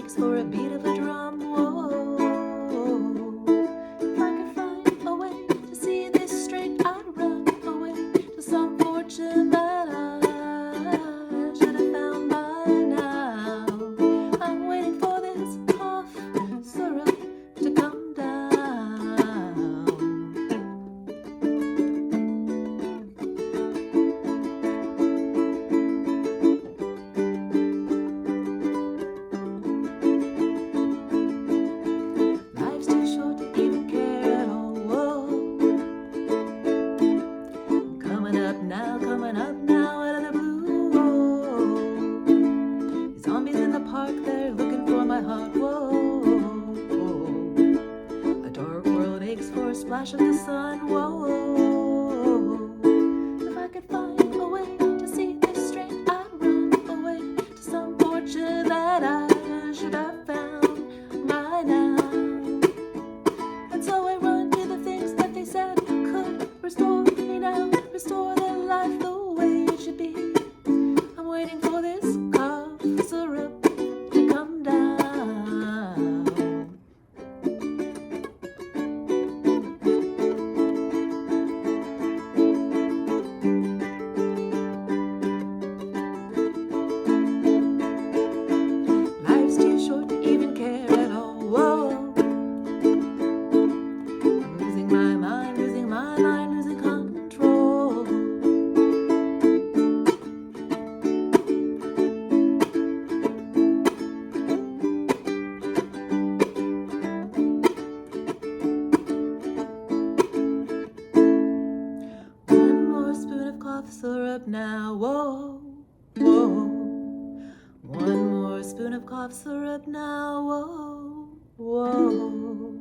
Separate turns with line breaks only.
aches for a beat of a drum. Whoa, if I could find a way to see this straight, I'd run away to some fortune that I should have found by now. I'm waiting for this cough syrup to come down. Life's too short to even care at all. Whoa. Coming up now out of the blue. Whoa. Zombies in the park, they're looking for my heart. Whoa. A dark world aches for a splash of the sun. Whoa. If I could find a way to see this straight, I'd run away to some fortune that I should have found by now. And so I run to the things that they said could restore me now, restore the life the way it should be. I'm waiting for this cough syrup to come down. Life's too short to even care at all. Whoa. I'm losing my mind, losing control. One more spoon of cough syrup now. Whoa, whoa. One more spoon of cough syrup now. Whoa, whoa.